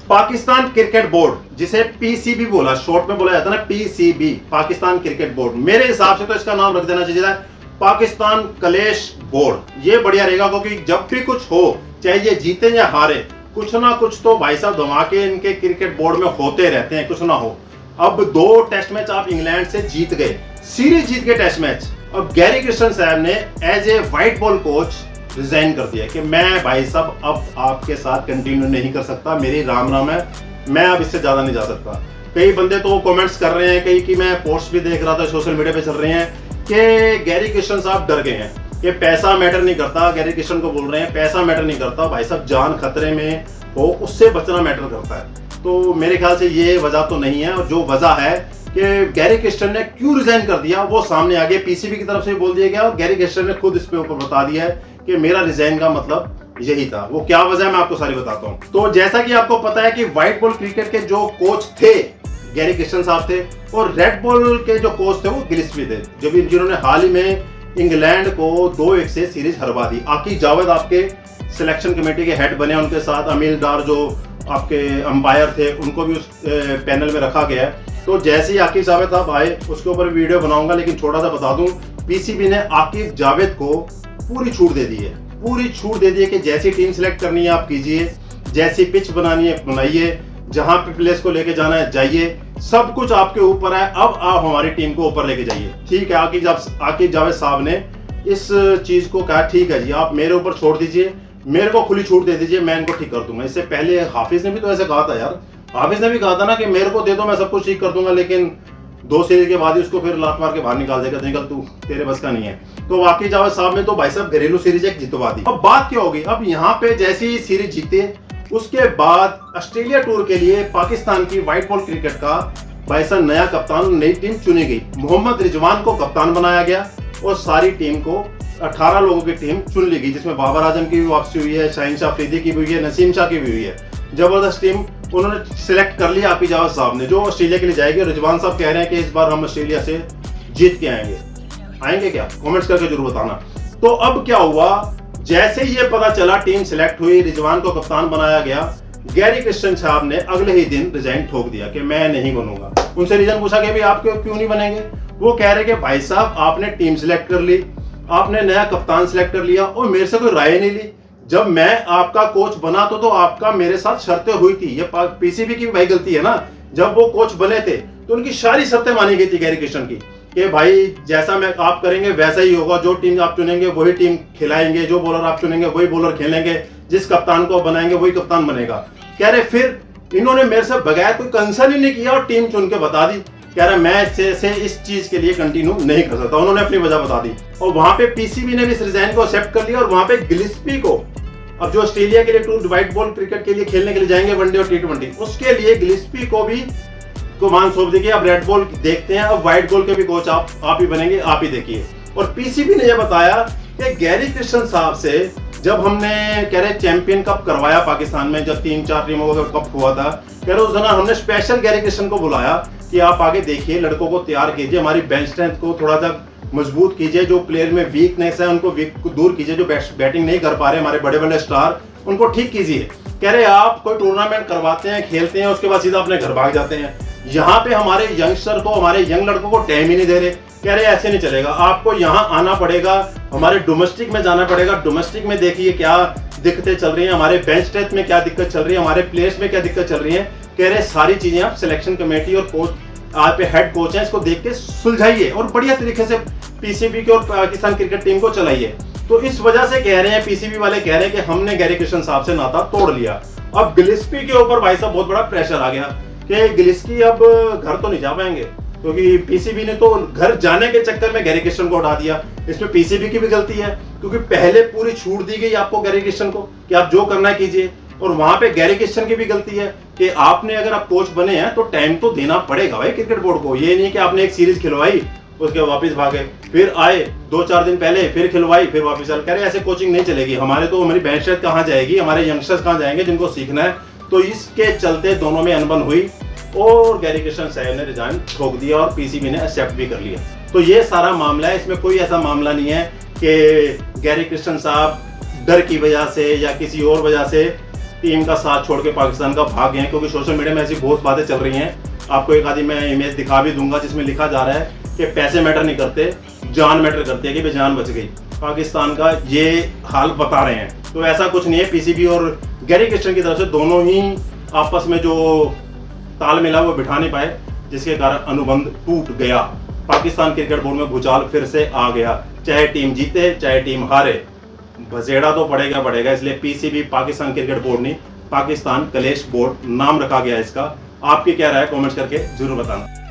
Pakistan cricket board, जिसे PCB बोला, short में बोला जाता है ना, पीसीबी, पाकिस्तान क्रिकेट बोर्ड। मेरे हिसाब से तो इसका नाम रख देना चाहिए पाकिस्तान कलेश बोर्ड। ये बढ़िया रहेगा, क्योंकि जब भी कुछ हो, चाहे ये जीते या हारे, कुछ ना कुछ तो भाई साहब धमाके इनके क्रिकेट बोर्ड में होते रहते हैं, कुछ ना हो। अब 2 टेस्ट मैच आप इंग्लैंड से जीत गए, सीरीज जीत गए टेस्ट मैच। अब गैरी क्रिस्टन साहब ने as a white ball coach resign कर दिया कि मैं भाई साहब अब आपके साथ कंटिन्यू नहीं कर सकता, मेरी राम राम है, मैं अब इससे ज्यादा नहीं जा सकता। कई बंदे तो कमेंट्स कर रहे हैं, कई की मैं पोस्ट भी देख रहा था सोशल मीडिया पे चल रहे हैं कि गैरी क्रिस्टन साहब डर गए हैं कि पैसा मैटर नहीं करता। गैरी क्रिस्टन को बोल रहे हैं पैसा मैटर नहीं करता भाई साहब, जान खतरे में हो उससे बचना मैटर करता है। तो मेरे ख्याल से ये वजह तो नहीं है, और जो वजह है कि गैरी क्रिस्टन ने क्यों रिजाइन कर दिया वो सामने आ गया, पीसीबी की तरफ से बोल दिया गया, और गैरी क्रिस्टन ने खुद इस पे ऊपर बता दिया है कि मेरा रिजाइन का मतलब यही था। वो क्या वजह है मैं आपको सारी बताता हूँ। तो जैसा कि आपको पता है कि व्हाइट बॉल क्रिकेट के जो कोच थे गैरी क्रिस्टन साहब थे, और रेड बॉल के जो कोच थे वो गिलिस्पी थे, जिन्होंने हाल ही में इंग्लैंड को 2-1 से सीरीज हरवा दी। आकिब जावेद आपके सिलेक्शन कमेटी के हेड बने, उनके साथ अमील डार जो आपके अंपायर थे उनको भी उस पैनल में रखा गया है। तो जैसे ही आकिब जावेद साहब आए उसके ऊपर वीडियो बनाऊंगा, लेकिन छोटा सा बता दूं, पीसीबी ने आकिब जावेद को पूरी छूट दे दी है, पूरी छूट दे दी है कि जैसी टीम सिलेक्ट करनी है आप कीजिए, जैसी पिच बनानी है बनाइए, जहां पे प्लेस को लेके जाना है जाइए, सब कुछ आपके ऊपर है, अब आप हमारी टीम को ऊपर लेके जाइए। ठीक है, आकिब जावेद साहब ने इस चीज को कहा ठीक है जी आप मेरे ऊपर छोड़ दीजिए, मेरे को खुली छूट दे दीजिए, मैं इनको ठीक कर दूंगा। इससे पहले हाफिज ने भी तो ऐसे कहा था यार, हाफिज ने भी कहा था ना कि मेरे को दे दो मैं सब कुछ ठीक कर दूंगा, लेकिन 2 सीरीज के बाद ही उसको फिर लात मार के बाहर निकाल देगा, निकल तू, तेरे बस का नहीं है। तो आकिब जावेद साहब ने तो भाई साहब घरेलू सीरीज एक जितवा दी। अब बात क्या होगी, अब यहाँ पे जैसे ही सीरीज जीते उसके बाद ऑस्ट्रेलिया टूर के लिए पाकिस्तान की व्हाइट बॉल क्रिकेट का भाई साहब नया कप्तान, नई टीम चुनी गई। मोहम्मद रिजवान को कप्तान बनाया गया और सारी टीम को 18 लोगों की टीम चुन ली गई, जिसमें बाबर आजम की भी वापसी हुई है, शाहीन शाह अफरीदी की भी हुई है, नसीम शाह की भी हुई है। जबरदस्त टीम उन्होंने सिलेक्ट कर लिया आकिब जावेद साहब ने, जो ऑस्ट्रेलिया के लिए जाएगी। रिजवान साहब कह रहे हैं कि इस बार हम ऑस्ट्रेलिया से जीत के आएंगे क्या? कमेंट्स करके जरूर बताना। तो अब क्या हुआ, जैसे ही ये पता चला टीम सिलेक्ट हुई, रिजवान को कप्तान बनाया गया, गैरी क्रिस्टन साहब ने अगले ही दिन रिजाइन ठोक दिया कि मैं नहीं बनूंगा। उनसे रीजन पूछा कि भाई आप क्यों नहीं बनेंगे? वो कह रहे कि भाई साहब आपने टीम सिलेक्ट कर ली, आपने नया कप्तान सिलेक्ट कर लिया और मेरे से कोई राय नहीं ली। जब मैं आपका कोच बना तो आपका मेरे साथ शर्तें हुई थी, ये पीसीबी की भाई गलती है ना। जब वो कोच बने थे तो उनकी सारी शर्तें मानी गई थी गैरी क्रिस्टन की कि भाई जैसा मैं आप करेंगे वैसा ही होगा, जो टीम आप चुनेंगे वही टीम खिलाएंगे, जो बॉलर आप चुनेंगे वही बॉलर खेलेंगे, जिस कप्तान को बनाएंगे वही कप्तान बनेगा। कह रहे फिर इन्होंने मेरे से बगैर कोई कंसर्न ही नहीं किया और टीम चुन के बता दी। कह रहा मैं से इस चीज के लिए कंटिन्यू नहीं कर सकता, उन्होंने अपनी वजह बता दी। और वहां पे पीसीबी ने भी इस रिजाइन को एक्सेप्ट कर लिया, और वहां पे गिलिस्पी को, अब जो ऑस्ट्रेलिया के लिए टूर व्हाइट बॉल क्रिकेट के लिए खेलने के लिए जाएंगे वनडे और टी20, उसके लिए गिलिस्पी को भी मान सौंप दी कि अब रेड बॉल देखते हैं, अब व्हाइट बॉल के भी कोच आप ही बनेंगे, आप ही देखिए। और पीसीबी ने यह बताया कि गैरी क्रिस्टन साहब से जब हमने कह रहे चैंपियन कप करवाया पाकिस्तान में, जब 3-4 टीमों का कप हुआ था, कह रहे उस दिन हमने स्पेशल गैरी क्रिस्टन को बुलाया कि आप आगे देखिए, लड़कों को तैयार कीजिए, हमारी बेंच स्ट्रेंथ को थोड़ा सा मजबूत कीजिए, जो प्लेयर में वीकनेस है उनको दूर कीजिए, जो बैटिंग नहीं कर पा रहे हमारे बड़े बड़े स्टार, उनको ठीक कीजिए। कह रहे आप कोई टूर्नामेंट करवाते हैं, खेलते हैं, उसके बाद सीधा अपने घर भाग जाते हैं, यहाँ पे हमारे यंगस्टर को, हमारे यंग लड़कों को टाइम ही नहीं दे रहे। कह रहे ऐसे नहीं चलेगा, आपको यहाँ आना पड़ेगा, हमारे डोमेस्टिक में जाना पड़ेगा, डोमेस्टिक में देखिए क्या दिक्कतें चल रही हैं, हमारे बेंच स्ट्रेंथ में क्या दिक्कत चल रही है, हमारे प्लेयर्स में क्या दिक्कत चल रही है। कह रहे सारी चीजें आप सिलेक्शन कमेटी और कोच आप हेड कोच हैं, इसको देख के सुलझाइए और बढ़िया तरीके से पीसीबी की और पाकिस्तान क्रिकेट टीम को चलाइए। तो इस वजह से कह रहे हैं, पीसीबी वाले कह रहे हैं कि हमने गैरी क्रिस्टन साहब से नाता तोड़ लिया। अब गिलिस्पी के ऊपर भाई साहब बहुत बड़ा प्रेशर आ गया कि गिलिस्पी अब घर तो नहीं जा पाएंगे, क्योंकि पीसीबी ने तो घर जाने के चक्कर में गैरी क्रिस्टन को उठा दिया। इसमें पीसीबी की भी गलती है, क्योंकि पहले पूरी छूट दी गई आपको गैरी क्रिस्टन को कि आप जो करना है कीजिए, और वहां पे गैरी क्रिस्टन की भी गलती है कि आपने अगर आप कोच बने हैं तो टाइम तो देना पड़ेगा भाई क्रिकेट बोर्ड को। ये नहीं कि आपने एक सीरीज खिलवाई उसके वापस भागे, फिर आए 2-4 दिन पहले फिर खिलवाई फिर वापस चल। कह रहे ऐसे कोचिंग नहीं चलेगी, हमारे तो हमारी बेंच स्ट्रेंथ कहाँ जाएगी, हमारे यंगस्टर्स कहाँ जाएंगे जिनको सीखना है। तो इसके चलते दोनों में अनबन हुई और गैरी क्रिस्टन साहब ने रिजाइन ठोक दिया और पीसीबी ने एक्सेप्ट भी कर लिया। तो ये सारा मामला है, इसमें कोई ऐसा मामला नहीं है कि गैरी क्रिस्टन साहब डर की वजह से या किसी और वजह से टीम का साथ छोड़ के पाकिस्तान का भाग गए हैं, क्योंकि सोशल मीडिया में ऐसी बहुत बातें चल रही हैं। आपको एक आदि मैं इमेज दिखा भी दूंगा जिसमें लिखा जा रहा है कि पैसे मैटर नहीं करते, जान मैटर करती है कि भाई जान बच गई। पाकिस्तान का ये हाल बता रहे हैं, तो ऐसा कुछ नहीं है। पीसीबी और गैरी क्रिस्टियन की तरफ से दोनों ही आपस में जो तालमेल है वो बिठा नहीं पाए, जिसके कारण अनुबंध टूट गया। पाकिस्तान क्रिकेट बोर्ड में भूचाल फिर से आ गया, चाहे टीम जीते चाहे टीम हारे, बसेड़ा तो पड़ेगा। इसलिए पीसीबी पाकिस्तान क्रिकेट बोर्ड नहीं, पाकिस्तान कलेश बोर्ड नाम रखा गया इसका। आपकी क्या राय है कमेंट्स करके जरूर बताना।